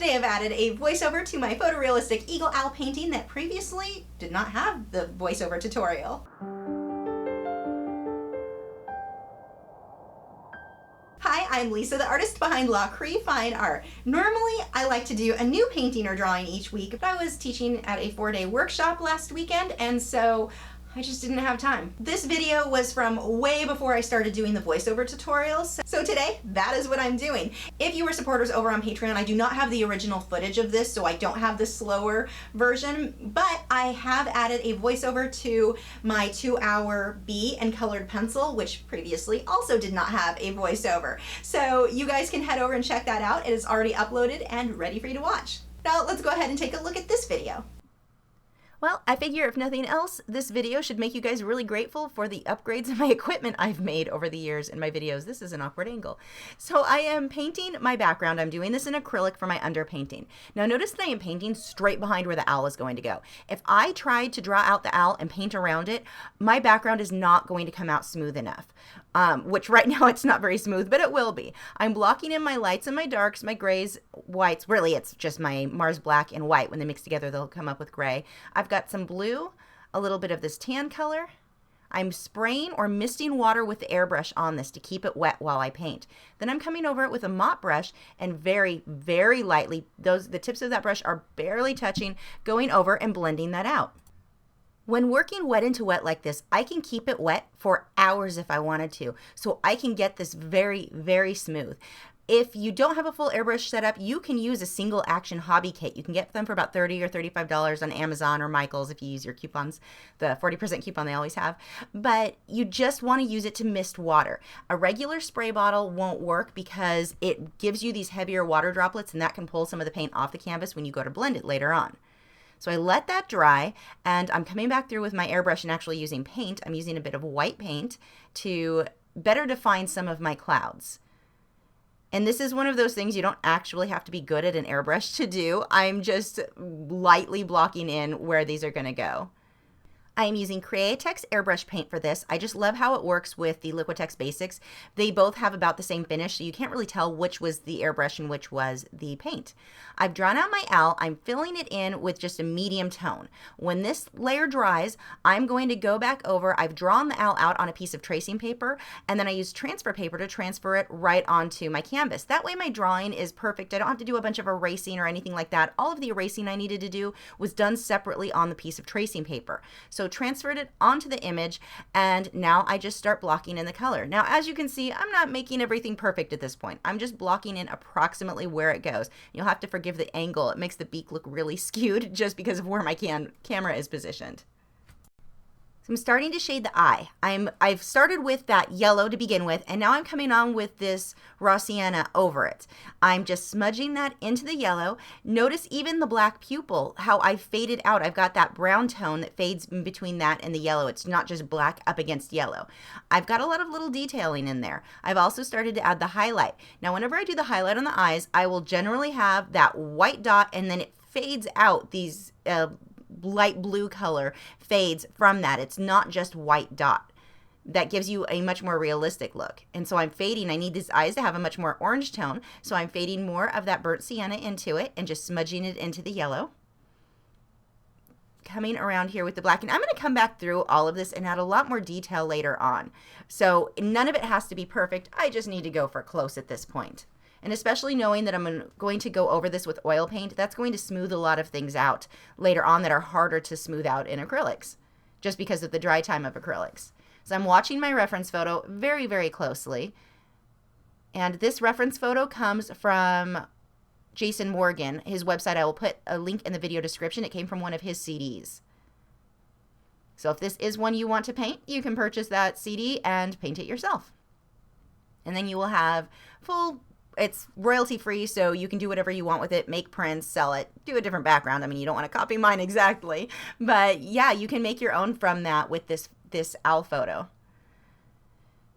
Today I've added a voiceover to my photorealistic eagle owl painting that previously did not have the voiceover tutorial. Hi, I'm Lisa, the artist behind Lachri Fine Art. Normally, I like to do a new painting or drawing each week, but I was teaching at a 4-day workshop last weekend, and so I just didn't have time. This video was from way before I started doing the voiceover tutorials, so today, that is what I'm doing. If you were supporters over on Patreon, I do not have the original footage of this, so I don't have the slower version, but I have added a voiceover to my 2-hour bee and colored pencil, which previously also did not have a voiceover. So you guys can head over and check that out. It is already uploaded and ready for you to watch. Now let's go ahead and take a look at this video. Well, I figure if nothing else, this video should make you guys really grateful for the upgrades in my equipment I've made over the years in my videos. This is an awkward angle. So I am painting my background. I'm doing this in acrylic for my underpainting. Now notice that I am painting straight behind where the owl is going to go. If I tried to draw out the owl and paint around it, my background is not going to come out smooth enough. Which right now it's not very smooth, but it will be. I'm blocking in my lights and my darks, my grays, whites. Really, it's just my Mars black and white. When they mix together, they'll come up with gray. I've got some blue, a little bit of this tan color. I'm spraying or misting water with the airbrush on this to keep it wet while I paint. Then I'm coming over it with a mop brush and very, very lightly, the tips of that brush are barely touching, going over and blending that out. When working wet into wet like this, I can keep it wet for hours if I wanted to, so I can get this very, very smooth. If you don't have a full airbrush setup, you can use a single action hobby kit. You can get them for about $30 or $35 on Amazon or Michael's if you use your coupons, the 40% coupon they always have. But you just want to use it to mist water. A regular spray bottle won't work because it gives you these heavier water droplets, and that can pull some of the paint off the canvas when you go to blend it later on. So I let that dry, and I'm coming back through with my airbrush and actually using paint. I'm using a bit of white paint to better define some of my clouds. And this is one of those things you don't actually have to be good at an airbrush to do. I'm just lightly blocking in where these are going to go. I am using Createx airbrush paint for this. I just love how it works with the Liquitex Basics. They both have about the same finish, so you can't really tell which was the airbrush and which was the paint. I've drawn out my owl. I'm filling it in with just a medium tone. When this layer dries, I'm going to go back over. I've drawn the owl out on a piece of tracing paper, and then I use transfer paper to transfer it right onto my canvas. That way my drawing is perfect. I don't have to do a bunch of erasing or anything like that. All of the erasing I needed to do was done separately on the piece of tracing paper. So transferred it onto the image, and now I just start blocking in the color. Now, as you can see, I'm not making everything perfect at this point. I'm just blocking in approximately where it goes. You'll have to forgive the angle. It makes the beak look really skewed just because of where my camera is positioned. So I'm starting to shade the eye. I've started with that yellow to begin with, and now I'm coming on with this raw sienna over it. I'm just smudging that into the yellow. Notice even the black pupil, how I faded out. I've got that brown tone that fades in between that and the yellow. It's not just black up against yellow. I've got a lot of little detailing in there. I've also started to add the highlight. Now, whenever I do the highlight on the eyes, I will generally have that white dot, and then it fades out. These light blue color fades from that. It's not just white dot. That gives you a much more realistic look. And so I'm fading. I need these eyes to have a much more orange tone. So I'm fading more of that burnt sienna into it and just smudging it into the yellow. Coming around here with the black. And I'm going to come back through all of this and add a lot more detail later on. So none of it has to be perfect. I just need to go for close at this point. And especially knowing that I'm going to go over this with oil paint, that's going to smooth a lot of things out later on that are harder to smooth out in acrylics, just because of the dry time of acrylics. So I'm watching my reference photo very, very closely. And this reference photo comes from Jason Morgan. His website, I will put a link in the video description. It came from one of his CDs. So if this is one you want to paint, you can purchase that CD and paint it yourself. And then you will have it's royalty free, so you can do whatever you want with it, make prints, sell it, do a different background. I mean, you don't want to copy mine exactly, but yeah, you can make your own from that with this owl photo.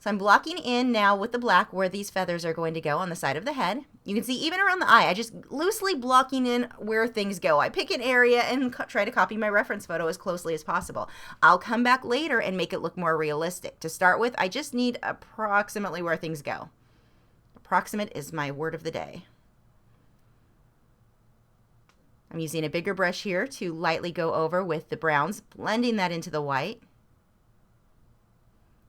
So I'm blocking in now with the black where these feathers are going to go on the side of the head. You can see even around the eye, I just loosely blocking in where things go. I pick an area and try to copy my reference photo as closely as possible. I'll come back later and make it look more realistic. To start with, I just need approximately where things go. Approximate is my word of the day. I'm using a bigger brush here to lightly go over with the browns, blending that into the white.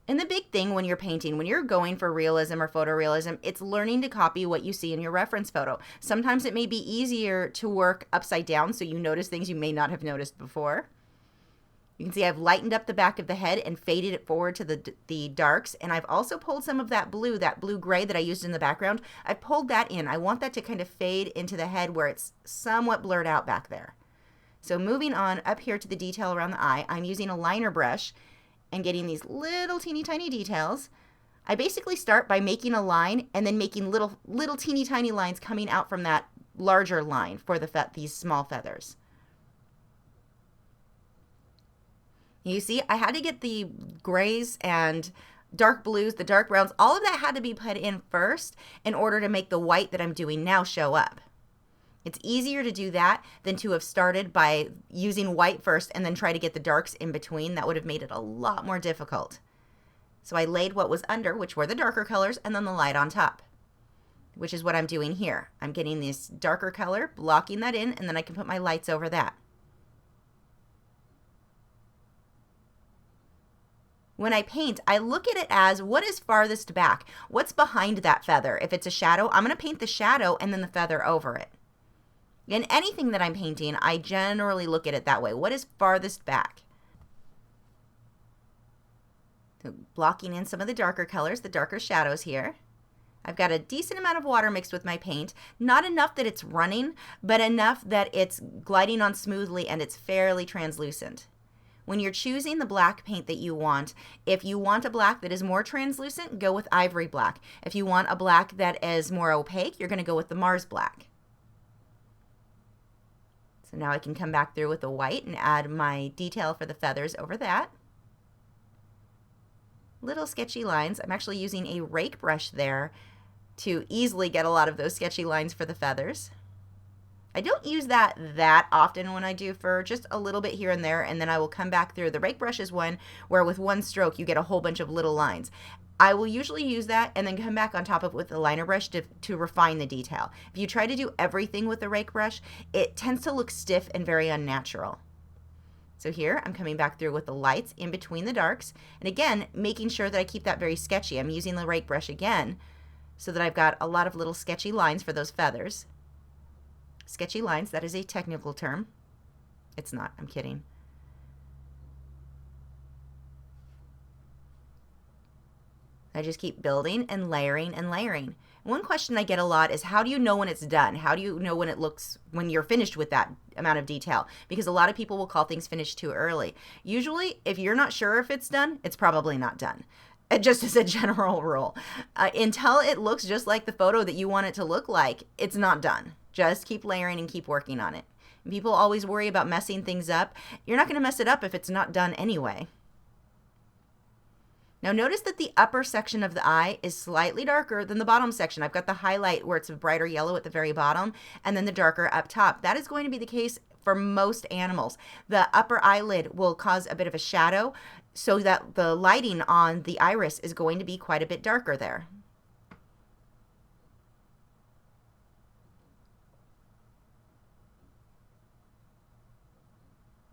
And the big thing when you're painting, when you're going for realism or photorealism, it's learning to copy what you see in your reference photo. Sometimes it may be easier to work upside down so you notice things you may not have noticed before. You can see I've lightened up the back of the head and faded it forward to the darks. And I've also pulled some of that blue gray that I used in the background. I pulled that in. I want that to kind of fade into the head where it's somewhat blurred out back there. So moving on up here to the detail around the eye, I'm using a liner brush and getting these little teeny tiny details. I basically start by making a line and then making little teeny tiny lines coming out from that larger line for these small feathers. You see, I had to get the grays and dark blues, the dark browns, all of that had to be put in first in order to make the white that I'm doing now show up. It's easier to do that than to have started by using white first and then try to get the darks in between. That would have made it a lot more difficult. So I laid what was under, which were the darker colors, and then the light on top, which is what I'm doing here. I'm getting this darker color, blocking that in, and then I can put my lights over that. When I paint, I look at it as what is farthest back? What's behind that feather? If it's a shadow, I'm going to paint the shadow and then the feather over it. In anything that I'm painting, I generally look at it that way. What is farthest back? So blocking in some of the darker colors, the darker shadows here. I've got a decent amount of water mixed with my paint. Not enough that it's running, but enough that it's gliding on smoothly and it's fairly translucent. When you're choosing the black paint that you want, if you want a black that is more translucent, go with ivory black. If you want a black that is more opaque, you're going to go with the Mars black. So now I can come back through with the white and add my detail for the feathers over that. Little sketchy lines. I'm actually using a rake brush there to easily get a lot of those sketchy lines for the feathers. I don't use that often when I do fur, just a little bit here and there, and then I will come back through. The rake brush is one where with one stroke you get a whole bunch of little lines. I will usually use that and then come back on top of it with the liner brush to refine the detail. If you try to do everything with the rake brush, it tends to look stiff and very unnatural. So here I'm coming back through with the lights in between the darks, and again making sure that I keep that very sketchy. I'm using the rake brush again so that I've got a lot of little sketchy lines for those feathers. Sketchy lines, that is a technical term. It's not, I'm kidding. I just keep building and layering and layering. One question I get a lot is how do you know when it's done? How do you know when it looks, when you're finished with that amount of detail? Because a lot of people will call things finished too early. Usually, if you're not sure if it's done, it's probably not done. Just as a general rule. Until it looks just like the photo that you want it to look like, it's not done. Just keep layering and keep working on it. And people always worry about messing things up. You're not going to mess it up if it's not done anyway. Now notice that the upper section of the eye is slightly darker than the bottom section. I've got the highlight where it's a brighter yellow at the very bottom and then the darker up top. That is going to be the case for most animals. The upper eyelid will cause a bit of a shadow so that the lighting on the iris is going to be quite a bit darker there.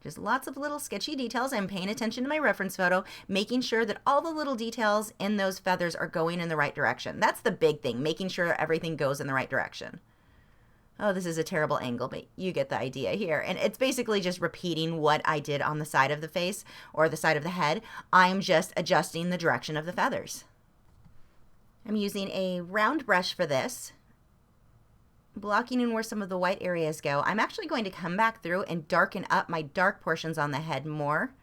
Just lots of little sketchy details. I'm paying attention to my reference photo, making sure that all the little details in those feathers are going in the right direction. That's the big thing, making sure everything goes in the right direction. Oh, this is a terrible angle, but you get the idea here. And it's basically just repeating what I did on the side of the face or the side of the head. I'm just adjusting the direction of the feathers. I'm using a round brush for this, blocking in where some of the white areas go. I'm actually going to come back through and darken up my dark portions on the head more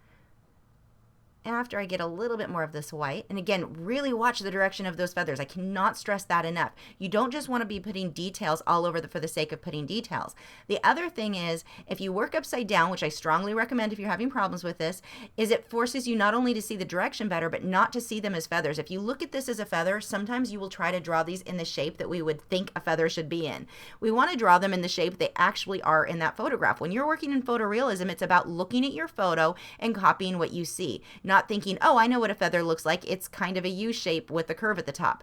after I get a little bit more of this white. And again, really watch the direction of those feathers. I cannot stress that enough. You don't just want to be putting details all over for the sake of putting details. The other thing is, if you work upside down, which I strongly recommend if you're having problems with this, is it forces you not only to see the direction better, but not to see them as feathers. If you look at this as a feather, sometimes you will try to draw these in the shape that we would think a feather should be in. We want to draw them in the shape they actually are in that photograph. When you're working in photorealism, it's about looking at your photo and copying what you see. Not thinking, oh, I know what a feather looks like. It's kind of a U shape with a curve at the top.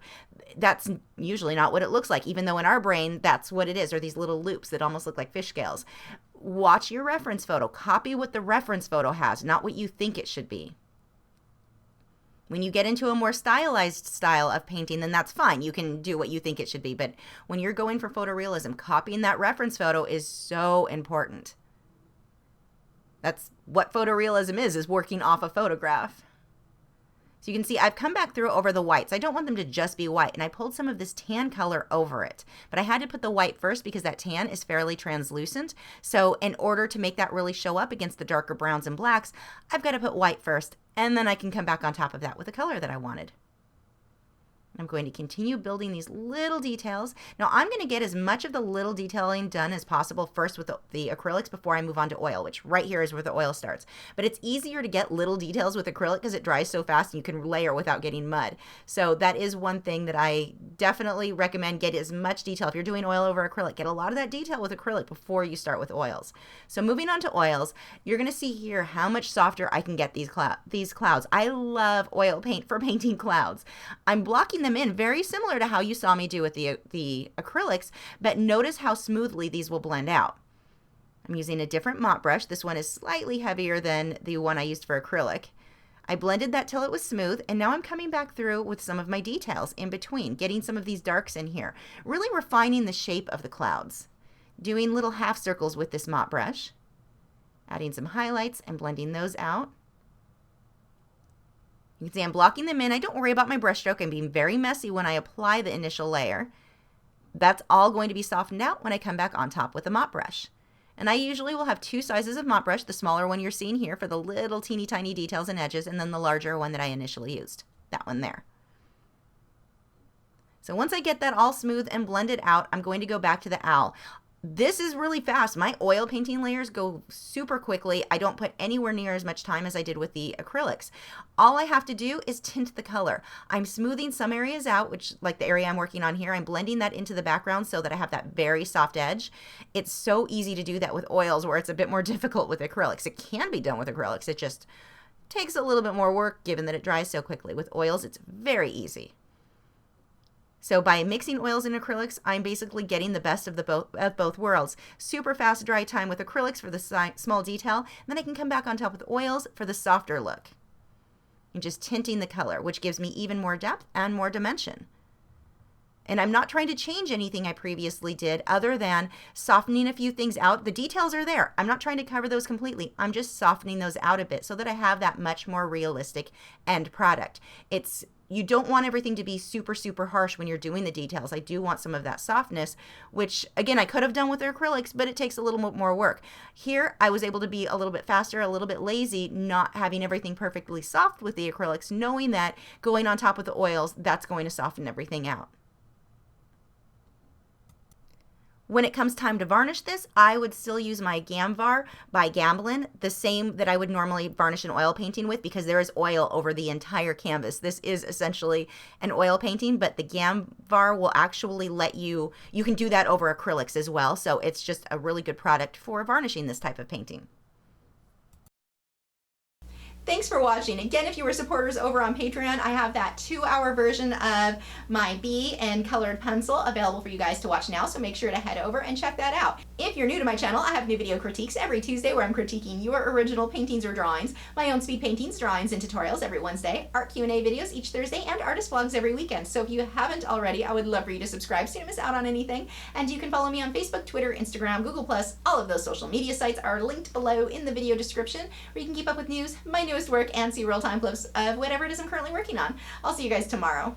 That's usually not what it looks like, even though in our brain, that's what it is, or these little loops that almost look like fish scales. watch your reference photo. Copy what the reference photo has, not what you think it should be. When you get into a more stylized style of painting, then that's fine. You can do what you think it should be. But when you're going for photorealism, copying that reference photo is so important. That's what photorealism is working off a photograph. So you can see I've come back through over the whites. I don't want them to just be white, and I pulled some of this tan color over it. But I had to put the white first because that tan is fairly translucent. So in order to make that really show up against the darker browns and blacks, I've got to put white first, and then I can come back on top of that with the color that I wanted. I'm going to continue building these little details. Now I'm going to get as much of the little detailing done as possible first with the acrylics before I move on to oil, which right here is where the oil starts. But it's easier to get little details with acrylic because it dries so fast and you can layer without getting mud. So that is one thing that I definitely recommend. Get as much detail. If you're doing oil over acrylic, get a lot of that detail with acrylic before you start with oils. So moving on to oils, you're going to see here how much softer I can get these clouds. I love oil paint for painting clouds. I'm blocking them in very similar to how you saw me do with the acrylics, but notice how smoothly these will blend out. I'm using a different mop brush. This one is slightly heavier than the one I used for acrylic. I blended that till it was smooth, and now I'm coming back through with some of my details in between, getting some of these darks in here, really refining the shape of the clouds, doing little half circles with this mop brush, adding some highlights and blending those out. You can see I'm blocking them in. I don't worry about my brush stroke. I'm being very messy when I apply the initial layer. That's all going to be softened out when I come back on top with a mop brush. And I usually will have two sizes of mop brush, the smaller one you're seeing here for the little teeny tiny details and edges, and then the larger one that I initially used, that one there. So once I get that all smooth and blended out, I'm going to go back to the owl. This is really fast. My oil painting layers go super quickly. I don't put anywhere near as much time as I did with the acrylics. All I have to do is tint the color. I'm smoothing some areas out, which like the area I'm working on here, I'm blending that into the background so that I have that very soft edge. It's so easy to do that with oils where it's a bit more difficult with acrylics. It can be done with acrylics. It just takes a little bit more work given that it dries so quickly. With oils, it's very easy. So by mixing oils and acrylics, I'm basically getting the best of both worlds. Super fast dry time with acrylics for the small detail, and then I can come back on top with oils for the softer look. And just tinting the color, which gives me even more depth and more dimension. And I'm not trying to change anything I previously did other than softening a few things out. The details are there. I'm not trying to cover those completely. I'm just softening those out a bit so that I have that much more realistic end product. You don't want everything to be super, super harsh when you're doing the details. I do want some of that softness, which again, I could have done with acrylics, but it takes a little bit more work. Here, I was able to be a little bit faster, a little bit lazy, not having everything perfectly soft with the acrylics, knowing that going on top with the oils, that's going to soften everything out. When it comes time to varnish this, I would still use my Gamvar by Gamblin, the same that I would normally varnish an oil painting with because there is oil over the entire canvas. This is essentially an oil painting, but the Gamvar will actually let you can do that over acrylics as well. So it's just a really good product for varnishing this type of painting. Thanks for watching. Again, if you were supporters over on Patreon, I have that 2-hour version of my bee and colored pencil available for you guys to watch now, so make sure to head over and check that out. If you're new to my channel, I have new video critiques every Tuesday where I'm critiquing your original paintings or drawings, my own speed paintings, drawings, and tutorials every Wednesday, art Q&A videos each Thursday, and artist vlogs every weekend. So if you haven't already, I would love for you to subscribe so you don't miss out on anything. And you can follow me on Facebook, Twitter, Instagram, Google+. All of those social media sites are linked below in the video description where you can keep up with news, my newest work, and see real-time clips of whatever it is I'm currently working on. I'll see you guys tomorrow.